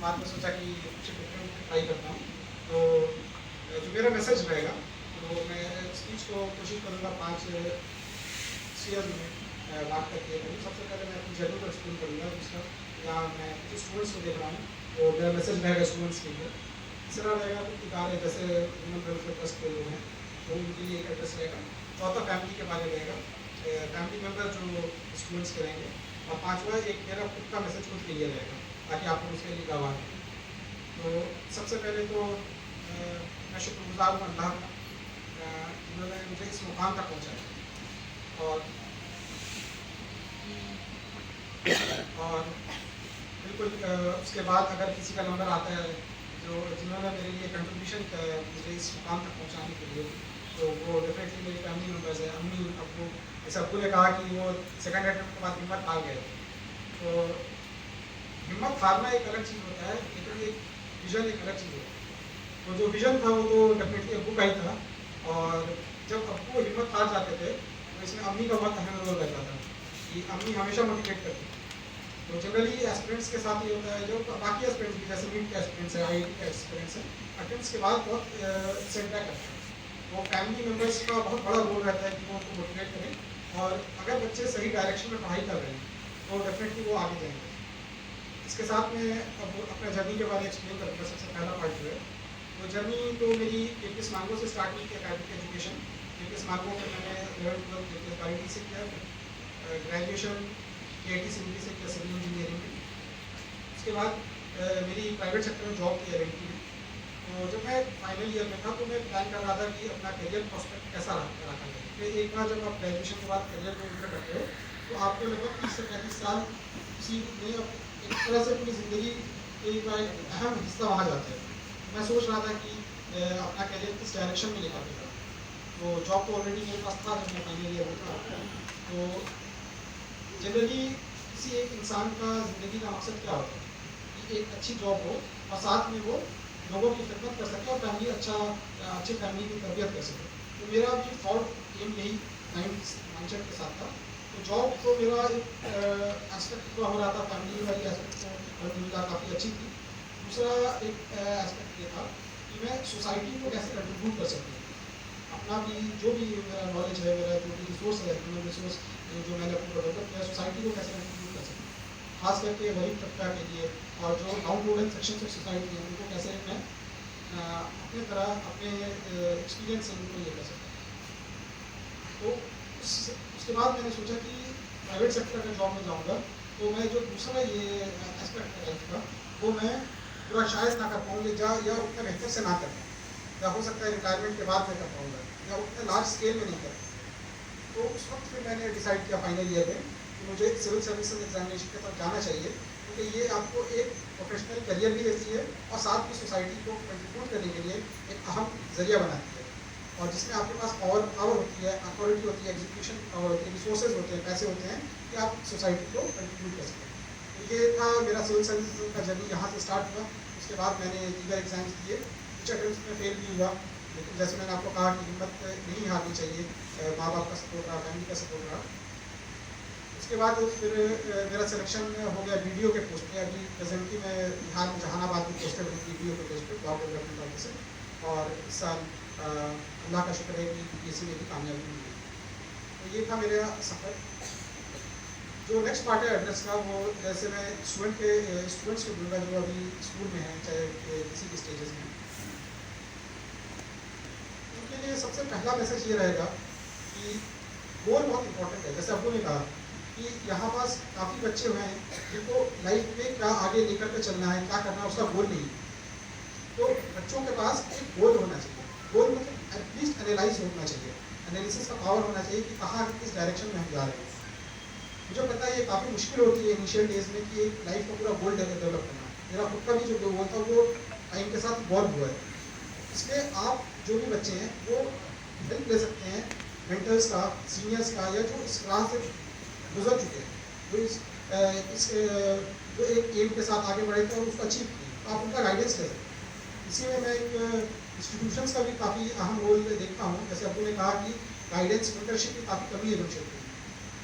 बाद में सोचा कि कुछ डिफरेंट ट्राई करता हूँ। तो जो मेरा मैसेज रहेगा तो मैं स्पीच को कोशिश करूँगा 5 शेयर में बात करके करूँ। सबसे पहले मैं अपनी जर्नी को एक्सप्लेन करूँगा। दूसरा या मैं कुछ स्टूडेंट्स को देख रहा हूँ तो मेरा मैसेज रहेगा स्टूडेंट्स के लिए। तीसरा रहेगा कुछ इदारे जैसे ह्यूमन वेलफेयर ट्रस्ट के लोग हैं तो उनके लिए एक एड्रेस रहेगा। चौथा फैमिली के बारे में रहेगा, फैमिली मेम्बर जो स्टूडेंट्स के रहेंगे। और पाँचवा एक मेरा खुद का मैसेज खुद के लिए रहेगा ताकि आप लोग उसके लिए गवाह हैं। तो सबसे पहले तो मैं शुक्रगुजार हूँ अल्लाह का जिन्होंने मुझे इस मुकाम तक पहुँचाया। और बिल्कुल उसके बाद अगर किसी का नंबर आता है जो जिन्होंने मेरे लिए कंट्रीब्यूशन किया मुझे इस मुकाम तक पहुँचाने के लिए, तो वो डेफिनेटली मेरी फैमिली मेम्बर्स है। अम्मी अब्बू, जैसे अब्बू ने कहा कि वो सेकंड अटेम्प्ट के बाद हिम्मत हार गए, तो हिम्मत हारना एक अलग चीज़ होता है लेकिन एक विजन एक अलग चीज़ होती है। तो जो विजन था वो तो डेफिनेटली अब्बू का ही था। और जब अब्बू हिम्मत हार जाते थे तो इसमें अम्मी का बहुत अहम रोल रहता था कि अम्मी हमेशा मोटिवेट करती थी। तो जनरली एस्पिरेंट्स के साथ ये होता है, जो बाकी एस्पिरेंट्स भी जैसे नीट के एस्पिरेंट्स है, IIT के एस्पिरेंट्स है, अटेम्प्ट्स के बाद बहुत सेटबैक करते हैं। तो फैमिली मेम्बर्स का बहुत बड़ा रोल रहता है कि वो उनको मोटिवेट करें और अगर बच्चे सही डायरेक्शन में पढ़ाई कर रहे हैं तो डेफिनेटली वो आगे जाएंगे। इसके साथ में अब अपना जर्नी के बारे में एक्सप्लेन करूँगा। सबसे पहला पार्ट जो है तो जर्नी तो मेरी KPS मांगो से स्टार्ट हुई थी। एकेडमिक एजुकेशन KPS मांगो में मैंने 11th-12th KPS से किया, ग्रेजुएशन KIT सिंधी से किया सिविल इंजीनियरिंग में। उसके बाद मेरी प्राइवेट सेक्टर में जॉब की LNT में। तो जब मैं फाइनल ईयर में था तो मैं प्लान कर रहा था कि अपना करियर प्रोस्पेक्ट कैसा रखा जाए। फिर एक बार जब आप ग्रेजुएशन के बाद करियर को इंटर करते हो तो आपको लगभग 30 से 35 साल किसी में एक तरह से अपनी ज़िंदगी एक अहम हिस्सा वहाँ जाता है। मैं सोच रहा था कि अपना करियर किस डायरेक्शन में लेकर जाऊँ। तो जॉब तो ऑलरेडी मेरे पास था जब मैं फाइनल ईयर में था। तो जनरली किसी एक इंसान का ज़िंदगी का मकसद क्या होता है कि एक अच्छी जॉब हो और साथ में वो लोगों की खिदमत कर सके और फैमिली अच्छी फैमिली की तरबियत कर सके। तो मेरा भी थॉट एम यही माइंडसेट के साथ था। तो जॉब तो मेरा एक एस्पेक्ट पूरा हो रहा था, फैमिली वाली एस्पेक्ट तो अलहमदिल्ला काफ़ी अच्छी थी। दूसरा एक एस्पेक्ट ये था कि मैं सोसाइटी को कैसे कंट्रीब्यूट कर सकूँ। अपना भी जो भी मेरा नॉलेज है, मेरा जो भी रिसोर्स है, ह्यूमन रिसोर्स जो मैंने अपनी डेवलप किया, सोसाइटी को कैसे कंट्रीब्यूट कर सकूँ, खास करके गरीब तबका के लिए और जो down road section of society है उनको कैसे मैं अपने तरह अपने एक्सपीरियंस से उनको ये कर सकता। तो उसके बाद मैंने सोचा कि प्राइवेट सेक्टर में जॉब में जाऊँगा तो मैं जो दूसरा ये एस्पेक्ट है लाइफ का वो मैं पूरा शायद ना कर पाऊँगा या उतना बेहतर से ना कर पाऊँ, या हो सकता है रिटायरमेंट के बाद मैं कर पाऊँगा या उतने लार्ज स्केल में नहीं कर। तो उस वक्त फिर मैंने डिसाइड किया फाइनल ईयर में कि मुझे सिविल सर्विसेज एग्जामिनेशन की तरफ जाना चाहिए, क्योंकि ये आपको एक प्रोफेशनल करियर भी देती है और साथ में सोसाइटी को कंट्रीब्यूट करने के लिए एक अहम जरिया बनाती है। और जिसमें आपके पास पावर होती है, अथॉरिटी होती है, एग्जीक्यूशन पावर होती है, रिसोर्सेज होते हैं, पैसे होते हैं कि आप सोसाइटी को कंट्रीब्यूट कर सकें। तो ये था मेरा सिविल सर्विसेज का जर्नी, यहाँ से स्टार्ट हुआ। उसके बाद मैंने दीगर एग्जाम्स दिए, कुछ अटेम्प्ट्स में फेल भी हुआ, लेकिन जैसे मैंने आपको कहा कि हिम्मत नहीं हारनी चाहिए, माँ बाप का सपोर्ट रहा, फैमिली का सपोर्ट रहा। उसके बाद फिर मेरा सिलेक्शन हो गया BDO के पोस्ट पे। अभी प्रेजेंटली मैं बिहार में जहानाबाद में पोस्टेड हूँ BDO के पोस्ट पे, ब्लॉक डेवलपमेंट ऑफिसर। और इस साल अल्लाह का शुक्र है कि UPSC में भी कामयाबी मिली। तो ये था मेरा सफ़र। जो नेक्स्ट पार्ट है एड्रेस का, वो जैसे मैं स्टूडेंट्स को दूँगा जो अभी स्कूल में हैं, चाहे किसी भी स्टेजेस में। उनके लिए सबसे पहला मैसेज ये रहेगा कि गोल बहुत इंपॉर्टेंट है। जैसे अब्बू ने कहा कि यहाँ पास काफ़ी बच्चे हुए हैं जिनको लाइफ में क्या आगे लेकर के चलना है, क्या करना है, उसका गोल नहीं। तो बच्चों के पास एक गोल होना चाहिए। गोल मतलब एटलीस्ट एनालाइज होना चाहिए, एनालिसिस का पावर होना चाहिए कि कहाँ किस डायरेक्शन में हम जा रहे हैं। मुझे पता है ये काफ़ी मुश्किल होती है इनिशियल डेज में कि एक लाइफ का पूरा गोल डेवलप करना। मेरा खुद का भी जो गोल था वो टाइम के साथ इवॉल्व हुआ है। इसलिए आप जो भी बच्चे हैं वो हेल्प ले सकते हैं मेंटर्स का, सीनियर्स का, या जो इस राह से गुजर चुके हैं, जो जो एक एम के साथ आगे बढ़े थे और उसको अचीव किए, तो आप उनका गाइडेंस ले सकते हैं। इसी में मैं एक इंस्टीट्यूशंस का भी काफ़ी अहम रोल देखता हूँ। जैसे अब्बू ने कहा कि गाइडेंस मेंटरशिप की काफ़ी कमी है कुछ क्षेत्रों में,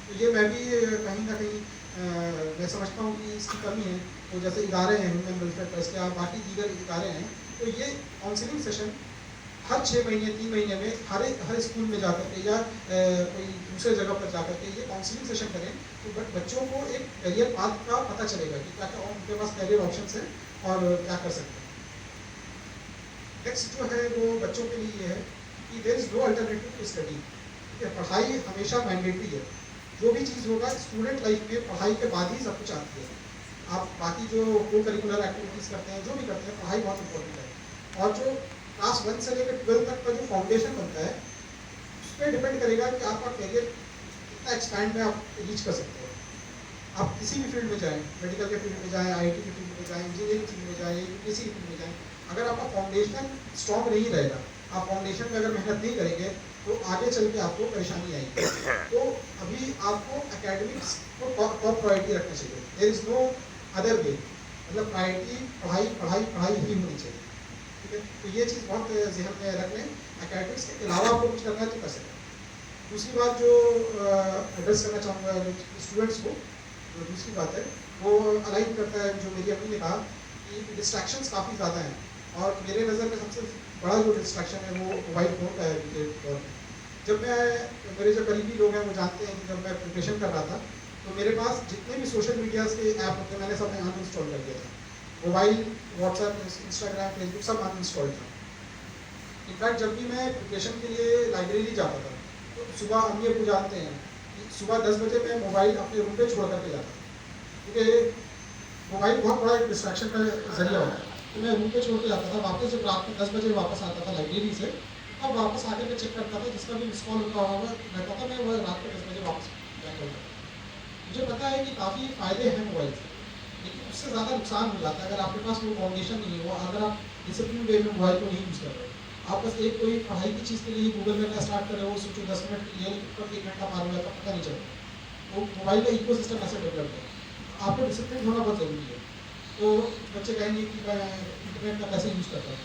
तो ये मैं भी कहीं ना कहीं मैं समझता हूँ कि इसकी कमी है। तो जैसे इदारे हैं, ह्यूमन वेलफेयर ट्रस्ट या बाकी दीगर इदारे हैं, तो ये काउंसलिंग सेशन हर 6 महीने 3 महीने में हर स्कूल में जाकर के या कोई दूसरे जगह पर जाकर के ये काउंसलिंग सेशन करें, तो बच्चों को एक करियर पाथ का पता चलेगा कि क्या क्या उनके पास करियर ऑप्शन है और क्या कर सकते हैं। नेक्स्ट जो है वो बच्चों के लिए है कि there is no alternative to study. पढ़ाई हमेशा मैंडेटरी है। जो भी चीज़ होगा स्टूडेंट लाइफ में पढ़ाई के बाद ही सब कुछ आती है। आप बाकी जो को करिकुलर एक्टिविटीज़ करते हैं, जो भी करते हैं, पढ़ाई बहुत इंपॉर्टेंट है। और जो क्लास 1 से लेकर 12 तक का जो फाउंडेशन बनता है, उस पर डिपेंड करेगा कि आपका करियर कितना एक्सपैंड में आप रीच कर सकते हो। आप किसी भी फील्ड में जाएं, मेडिकल के फील्ड में जाएं, आईटी के फील्ड में जाएं, इंजीनियरिंग फील्ड में जाएं, किसी की फील्ड में जाएं, अगर आपका फाउंडेशन स्ट्रॉन्ग नहीं रहेगा, आप फाउंडेशन में अगर मेहनत नहीं करेंगे, तो आगे चल के आपको परेशानी आएगी। तो अभी आपको एकेडमिक्स को टॉप प्रायोरिटी रखना चाहिए। There is no other way, मतलब प्रायोरिटी पढ़ाई पढ़ाई पढ़ाई ही होनी चाहिए। ठीक है, तो ये चीज़ बहुत ज़हन में रख लें। एकेडमिक्स के अलावा आपको कुछ करना है तो कर सकते हैं। दूसरी बात जो एड्रेस करना चाहूँगा स्टूडेंट्स को, जो दूसरी बात है वो अलाइन करता है जो मेरी अम्मी ने कहा कि डिस्ट्रैक्शंस काफ़ी ज़्यादा हैं, और मेरे नज़र में सबसे बड़ा जो डिस्ट्रैक्शन है वो मोबाइल फ़ोन का है के दौर में। जब मेरे जो करीबी लोग हैं वो जानते हैं कि जब मैं प्रिपरेशन कर रहा था, तो मेरे पास जितने भी सोशल मीडियाज़ के ऐप होते हैं मैंने सब अनइंस्टॉल कर दिया था। मोबाइल, व्हाट्सएप, इंस्टाग्राम, फेसबुक सब अनइंस्टॉल था। इनफैक्ट जब भी मैं प्रिपरेशन के लिए लाइब्रेरी जाता था, तो सुबह अम्मी अब्बू जानते हैं कि सुबह 10 बजे मैं मोबाइल अपने रूम पे छोड़ करके जाता था, क्योंकि मोबाइल बहुत बड़ा एक डिस्ट्रैक्शन का जरिया होता है। तो मैं रूम पे छोड़ के जाता था, वापस जब रात में 10 बजे वापस आता था लाइब्रेरी से, तब वापस आकर के चेक करता था, जिसका भी मिस कॉल होता हुआ रहता था, मैं वह रात में 10 बजे वापस बैक करता था। मुझे पता है कि काफ़ी फ़ायदे हैं मोबाइल से, लेकिन उससे ज़्यादा नुकसान हो जाता है अगर आपके पास कोई फाउंडेशन नहीं है, वो अगर आप डिसिप्लिन वे में मोबाइल को नहीं यूज़ कर रहे हो। आप बस एक कोई पढ़ाई की चीज़ के लिए गूगल करना स्टार्ट कर रहे हो, सोचो 10 मिनट के लिए, ऊपर 1 घंटा पार हो जाता पता नहीं चलता। तो मोबाइल का इकोसिस्टम ऐसे डेवलप है, आपको डिसिप्लिन होना बहुत ज़रूरी है। तो बच्चे कहेंगे कि मैं इंटरनेट का कैसे यूज़ करता हूँ,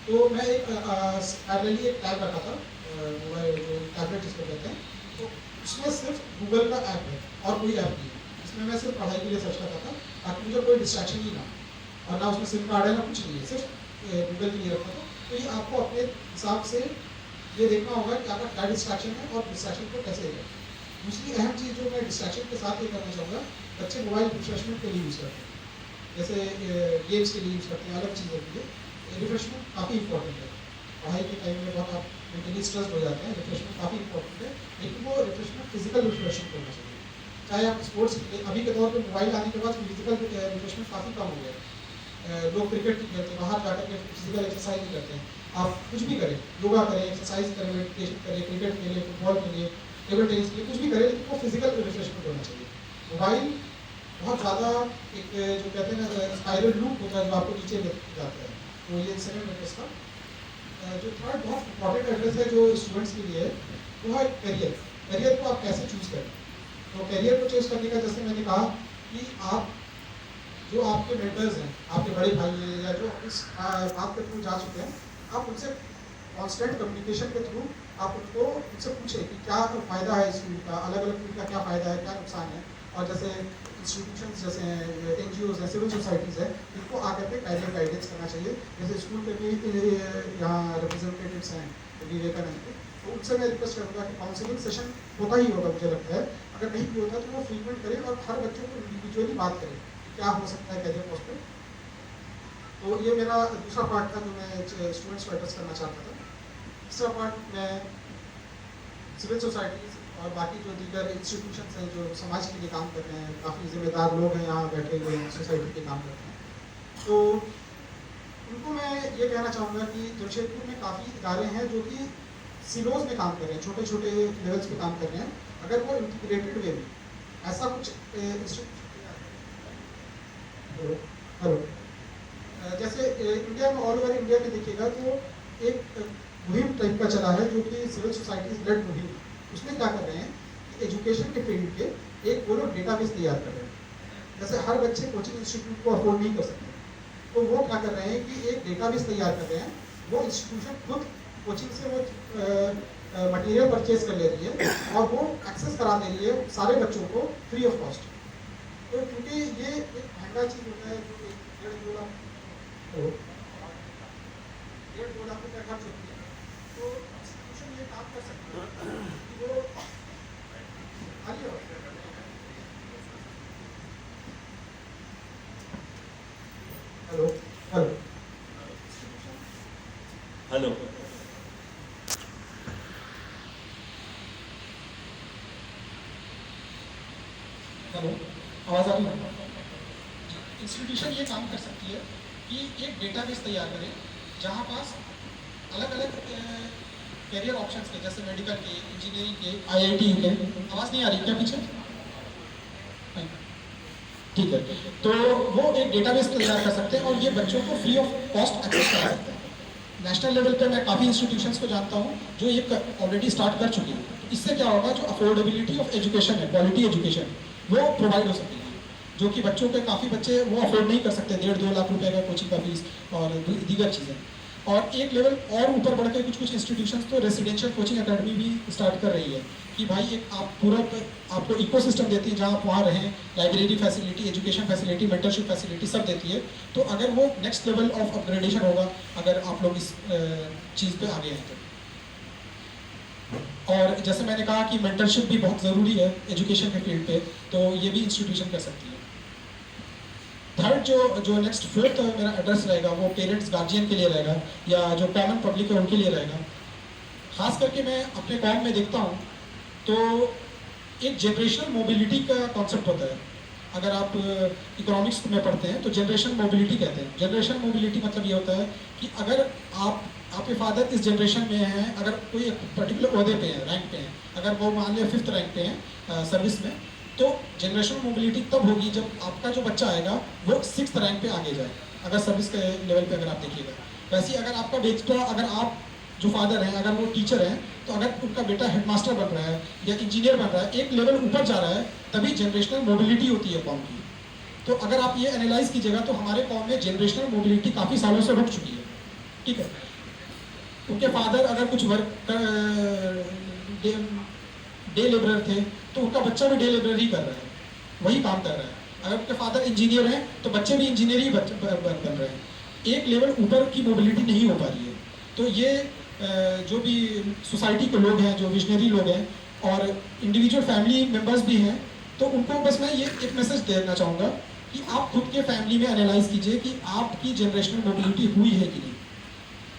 तो मैं एक पैरेलली एक टैब रखा था, मोबाइल जो टैबलेट जिसको कहते हैं, तो उसमें सिर्फ गूगल का ऐप है और कोई ऐप नहीं है। इसमें मैं सिर्फ पढ़ाई के लिए सर्च करता था, ताकि मुझे कोई डिस्ट्रैक्शन ही ना हो, और ना उसमें सिम कार्ड है ना कुछ नहीं है, सिर्फ गूगल के लिए रखा था। तो ये आपको अपने हिसाब से ये देखना होगा कि आपका क्या डिस्ट्रैक्शन है और डिस्ट्रैक्शन को कैसे है। दूसरी अहम चीज़ जो मैं डिस्ट्रैक्शन के साथ ये करना चाहूँगा, बच्चे मोबाइल रिफ्रेशमेंट के लिए यूज़ करते हैं, जैसे गेम्स के लिए यूज़ करते हैं, अलग चीज़ों के लिए। रिफ्रेशमेंट काफ़ी इंपॉर्टेंट है। पढ़ाई के टाइम में बहुत आप मेंटली स्ट्रेस्ड हो जाते हैं, रिफ्रेशमेंट काफ़ी इंपॉर्टेंट है, लेकिन वो रिफ्रेशमेंट फिजिकल रिफ्रेशमेंट होना चाहिए। चाहे आप स्पोर्ट्स, अभी के दौर पे मोबाइल आने के बाद फिजिकल रिफ्रेशमेंट काफ़ी कम हो गया है। लोग क्रिकेट नहीं खेलते, बाहर जाकर के फिजिकल एक्सरसाइज नहीं करते हैं। आप कुछ भी करें, योगा करें, एक्सरसाइज करें, मेडिटेशन करें, क्रिकेट खेलें, फुटबॉल खेलें, टेबल टेनिस खेलें, कुछ भी करें, लेकिन वो फिजिकल रिफ्रेशमेंट होना चाहिए। मोबाइल बहुत ज़्यादा एक जो कहते हैं ना स्पाइरल लूप होता है जो आपको नीचे ले जाता है। तो ये सेकंड एड्रेस था। जो थर्ड बहुत इंपॉर्टेंट एड्रेस है जो स्टूडेंट्स के लिए है, वो है करियर। करियर को आप कैसे चूज़ करें। तो करियर को चूज़ करने का, जैसे मैंने कहा कि आप जो आपके मेंटर्स हैं, आपके बड़े भाई हैं या जो इस बात के थ्रू जा चुके हैं, आप उनसे कांस्टेंट कम्युनिकेशन के थ्रू आप उनसे पूछें कि क्या फ़ायदा है इस फील्ड का, अलग अलग फील्ड का क्या फ़ायदा है, क्या नुकसान है। और जैसे इंस्टीट्यूशंस जैसे हैं, NGOs हैं, सिविल सोसाइटीज़ है, इनको आकर के कैरियर गाइडेंस करना चाहिए। जैसे स्कूल के भी यहाँ रिप्रेजेंटेटिव्स हैं विवेकानंद के, तो उनसे मैं रिक्वेस्ट करूँगा कि काउंसलिंग सेशन होता ही होगा, मुझे लगता है। अगर नहीं भी होता तो वो फ्रीक्वेंट करें और हर बच्चों को इंडिविजुअली बात करें क्या हो सकता है कैरियर पोस्ट पे। तो ये मेरा दूसरा पार्ट था जो मैं स्टूडेंट्स को एड्रेस करना चाहता था। तीसरा पार्ट मैं सिविल सोसाइटीज़ और बाकी जो दीगर इंस्टीट्यूशंस हैं जो समाज के लिए काम कर रहे हैं, काफ़ी जिम्मेदार लोग हैं यहाँ बैठे हुए हैं, सोसाइटी के काम करते हैं, तो उनको मैं ये कहना चाहूँगा कि जमशेदपुर में काफ़ी इदारे हैं जो कि सिलोज में काम कर रहे हैं, छोटे छोटे लेवल्स पे काम कर रहे हैं। अगर वो इंटीग्रेटेड वे में ऐसा कुछ हेलो जैसे इंडिया में, ऑल ओवर इंडिया में देखिएगा तो एक मुहिम टाइप का चला है जो कि सिविल सोसाइटीज लेड मुहिम। उसमें क्या कर रहे हैं कि एजुकेशन के फील्ड के एक वो लोग डेटाबेस तैयार कर रहे हैं। जैसे हर बच्चे कोचिंग इंस्टीट्यूट को अफोर्ड नहीं कर सकते, तो वो क्या कर रहे हैं कि एक डेटाबेस तैयार कर रहे हैं। वो इंस्टीट्यूशन खुद कोचिंग से वो मटेरियल परचेज कर ले रही है और वो एक्सेस करा दे रही है सारे बच्चों को फ्री ऑफ कॉस्ट। तो क्योंकि ये एक महंगा चीज़ होता है, जो 1.5-2 लाख रुपये खर्च होती है, तो इंस्टीट्यूशन ये काम कर सकते हैं कि वो हेलो हेलो हेलो हेलो, आवाज़ आ रही है? इंस्टीट्यूशन ये काम कर सकती है कि एक डेटाबेस तैयार करे जहाँ पास अलग अलग कैरियर ऑप्शंस के, जैसे मेडिकल के, इंजीनियरिंग के, आईआईटी के। आवाज़ नहीं आ रही क्या पीछे? नहीं। ठीक है, तो वो एक डेटाबेस तैयार कर सकते हैं और ये बच्चों को फ्री ऑफ कॉस्ट एक्सेस करा सकते हैं। नेशनल लेवल पे मैं काफ़ी इंस्टीट्यूशंस को जानता हूँ जो ये ऑलरेडी स्टार्ट कर चुकी है। इससे क्या होगा, जो अफोर्डेबिलिटी ऑफ एजुकेशन है, क्वालिटी एजुकेशन, वो प्रोवाइड हो सकेगी, जो कि बच्चों के काफ़ी बच्चे वो अफोर्ड नहीं कर सकते 1.5-2 लाख रुपए का कोचिंग का फीस और दीगर चीज़ें। और एक लेवल और ऊपर बढ़ के कुछ इंस्टीट्यूशंस तो रेसिडेंशियल कोचिंग एकेडमी भी स्टार्ट कर रही है कि भाई एक आप पूरा आपको इकोसिस्टम देती है जहाँ आप वहाँ रहें, library facility, education facility, mentorship facility सब देती है। तो अगर वो नेक्स्ट लेवल ऑफ अपग्रेडेशन होगा अगर आप लोग इस चीज़ पे आगे हैं तो। और जैसे मैंने कहा कि मेंटरशिप भी बहुत ज़रूरी है एजुकेशन के फील्ड पे, तो ये भी इंस्टीट्यूशन कर सकती है। थर्ड जो नेक्स्ट फोर्थ मेरा एड्रेस रहेगा वो पेरेंट्स गार्जियन के लिए रहेगा, या जो कॉमन पब्लिक है उनके लिए रहेगा। खास करके मैं अपने कॉम में देखता हूँ तो एक जनरेशनल मोबिलिटी का कॉन्सेप्ट होता है। अगर आप इकोनॉमिक्स में पढ़ते हैं तो जनरेशन मोबिलिटी कहते हैं। जनरेशन मोबिलिटी मतलब ये होता है कि अगर आपके फादर इस जनरेशन में हैं, अगर कोई एक पर्टिकुलर ओहदे पे हैं, रैंक पे हैं, अगर वो मान लिया 5th रैंक पे हैं सर्विस में, तो जनरेशनल मोबिलिटी तब होगी जब आपका जो बच्चा आएगा वो 6th रैंक पे आगे जाए, अगर सर्विस के लेवल पे अगर आप देखिएगा। वैसे ही अगर आपका बेटा, अगर आप जो फादर हैं अगर वो टीचर हैं, तो अगर उनका बेटा हेडमास्टर बन रहा है या इंजीनियर बन रहा है, एक लेवल ऊपर जा रहा है, तभी जनरेशनल मोबिलिटी होती है कौम की। तो अगर आप ये एनालाइज कीजिएगा तो हमारे कौम में जनरेशनल मोबिलिटी काफ़ी सालों से रुक चुकी है। ठीक है, उनके फादर अगर कुछ वर्क डे लेबरर थे तो उनका बच्चा भी डे लेबरर ही कर रहा है, वही काम कर रहा है। अगर उनके फादर इंजीनियर हैं तो बच्चे भी इंजीनियर ही बन रहे हैं। एक लेवल ऊपर की मोबिलिटी नहीं हो पा रही है। तो ये जो भी सोसाइटी के लोग हैं, जो विजनरी लोग हैं और इंडिविजुअल फैमिली मेम्बर्स भी हैं, तो उनको बस मैं ये एक मैसेज देना चाहूँगा कि आप खुद के फैमिली में एनालाइज कीजिए कि आपकी जनरेशनल मोबिलिटी हुई है कि नहीं।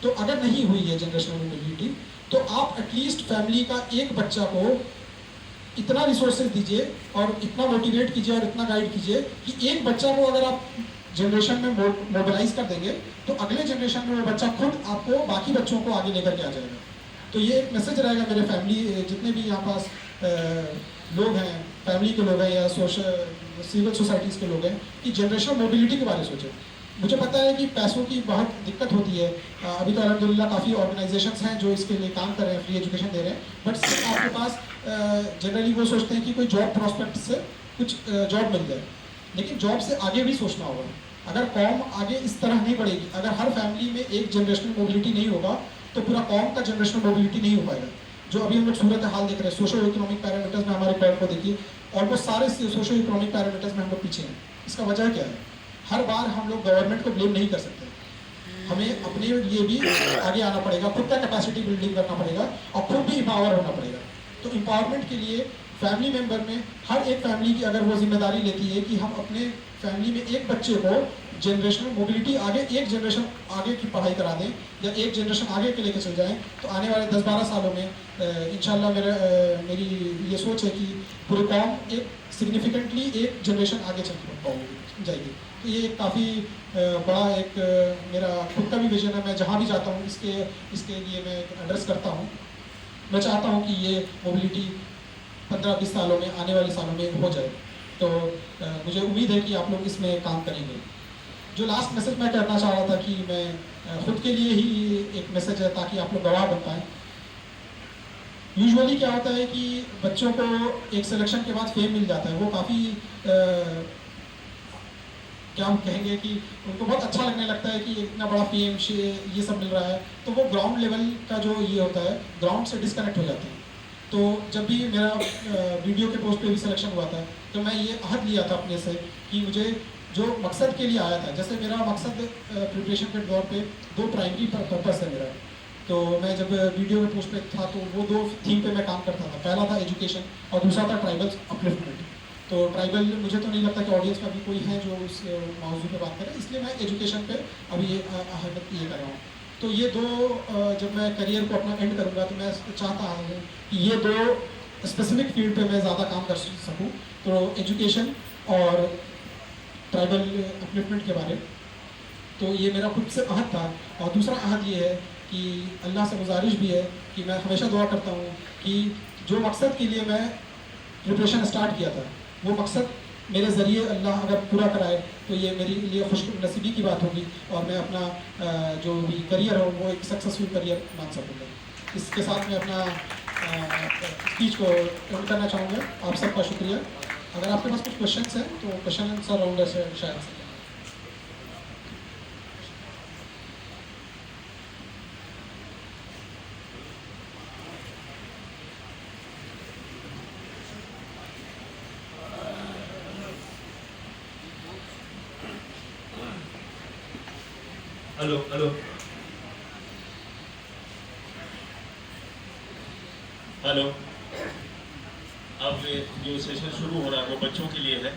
तो अगर नहीं हुई है जनरेशनल मोबिलिटी, तो आप एटलीस्ट फैमिली का एक बच्चा को इतना रिसोर्सेज दीजिए और इतना मोटिवेट कीजिए और इतना गाइड कीजिए कि एक बच्चा को अगर आप जनरेशन में मोबिलाइज कर देंगे तो अगले जनरेशन में वो बच्चा खुद आपको बाकी बच्चों को आगे लेकर के आ जाएगा। तो ये एक मैसेज रहेगा मेरे फैमिली, जितने भी यहाँ पास लोग हैं, फैमिली के लोग हैं या सिविल सोसाइटीज़ के लोग हैं, कि जनरेशनल मोबिलिटी के बारे में सोचें। मुझे पता है कि पैसों की बहुत दिक्कत होती है। अभी तो अल्हम्दुलिल्लाह काफ़ी ऑर्गेनाइजेशंस हैं जो इसके लिए काम कर रहे हैं, फ्री एजुकेशन दे रहे हैं, बट आपके पास जनरली वो सोचते हैं कि कोई जॉब प्रॉस्पेक्ट से कुछ जॉब मिल जाए, लेकिन जॉब से आगे भी सोचना होगा। अगर कौम आगे इस तरह नहीं बढ़ेगी, अगर हर फैमिली में एक जनरेशनल मोबिलिटी नहीं होगा तो पूरा कौम का जनरेशनल मोबिलिटी नहीं हो पाएगा। जो अभी हम लोग सूरत हाल देख रहे हैं, सोशो इकोनॉमिक पैरामीटर्स में हमारे कौम को देखिए, ऑलमोस्ट सारे सोशो इकोनॉमिक पैरामीटर्स में हम लोग पीछे हैं। इसका वजह क्या है? हर बार हम लोग गवर्नमेंट को ब्लेम नहीं कर सकते, हमें अपने लिए भी आगे आना पड़ेगा, खुद का कैपेसिटी बिल्डिंग करना पड़ेगा और खुद भी एम्पावर होना पड़ेगा। तो एम्पावरमेंट के लिए फैमिली मेंबर में हर एक फैमिली की अगर वो जिम्मेदारी लेती है कि हम अपने फैमिली में एक बच्चे को जनरेशनल मोबिलिटी आगे, एक जनरेशन आगे की पढ़ाई करा दें या एक जनरेशन आगे के लेके चल जाएं, तो आने वाले 10-12 सालों में इंशाल्लाह मेरी ये सोच है कि पूरे कौम एक सिग्निफिकेंटली एक जनरेशन आगे चल जाएगी। तो ये काफ़ी बड़ा एक मेरा खुद का भी विजन है। मैं जहाँ भी जाता हूँ इसके लिए मैं एड्रेस करता हूँ। मैं चाहता हूँ कि ये मोबिलिटी 15-20 सालों में, आने वाले सालों में हो जाए। तो मुझे उम्मीद है कि आप लोग इसमें काम करेंगे। जो लास्ट मैसेज मैं करना चाह रहा था कि मैं खुद के लिए ही एक मैसेज है ताकि आप लोग गवाह बन पाएँ। यूजुअली क्या होता है कि बच्चों को एक सिलेक्शन के बाद फेम मिल जाता है, वो काफ़ी क्या हम कहेंगे कि उनको बहुत अच्छा लगने लगता है कि इतना बड़ा फेम ये सब मिल रहा है, तो वो ग्राउंड लेवल का जो ये होता है, ग्राउंड से डिस्कनेक्ट हो जाते हैं। तो जब भी मेरा वीडियो के पोस्ट पे भी सिलेक्शन हुआ था, तो मैं ये अहद लिया था अपने से कि मुझे जो मकसद के लिए आया था, जैसे मेरा मकसद प्रिपरेशन के दौर पे 2 प्राइमरी पर्पस है मेरा। तो मैं जब वीडियो के पोस्ट पे था तो वो 2 थीम पे मैं काम करता था। पहला था एजुकेशन और दूसरा था ट्राइबल अपलिफ्टमेंट। तो ट्राइबल, मुझे तो नहीं लगता कि ऑडियंस में अभी कोई है जो उस मौजूद पे बात करे, इसलिए मैं एजुकेशन पे अभी अहमियत ये कर रहा हूँ। तो ये 2 जब मैं करियर को अपना एंड करूँगा तो मैं चाहता हूँ कि ये 2 स्पेसिफिक फील्ड पे मैं ज़्यादा काम कर सकूँ। तो एजुकेशन और ट्राइबल अपलिफ्टमेंट के बारे। तो ये मेरा खुद से अहद था। और दूसरा अहद ये है कि अल्लाह से गुजारिश भी है कि मैं हमेशा दुआ करता हूँ कि जो मकसद के लिए मैं प्रिपरेशन स्टार्ट किया था, वो मकसद मेरे ज़रिए अल्लाह अगर पूरा कराए तो ये मेरे लिए खुशनसीबी की बात होगी और मैं अपना जो भी करियर हो वो एक सक्सेसफुल करियर मान सकूँगा। इसके साथ मैं अपना स्पीच को एंड करना चाहूँगा। आप सबका शुक्रिया। अगर आपके पास कुछ क्वेश्चंस हैं तो क्वेश्चन आंसर राउंड है शायद से। Hello hello hello. अब जो सेशन शुरू हो रहा है वो बच्चों के लिए है।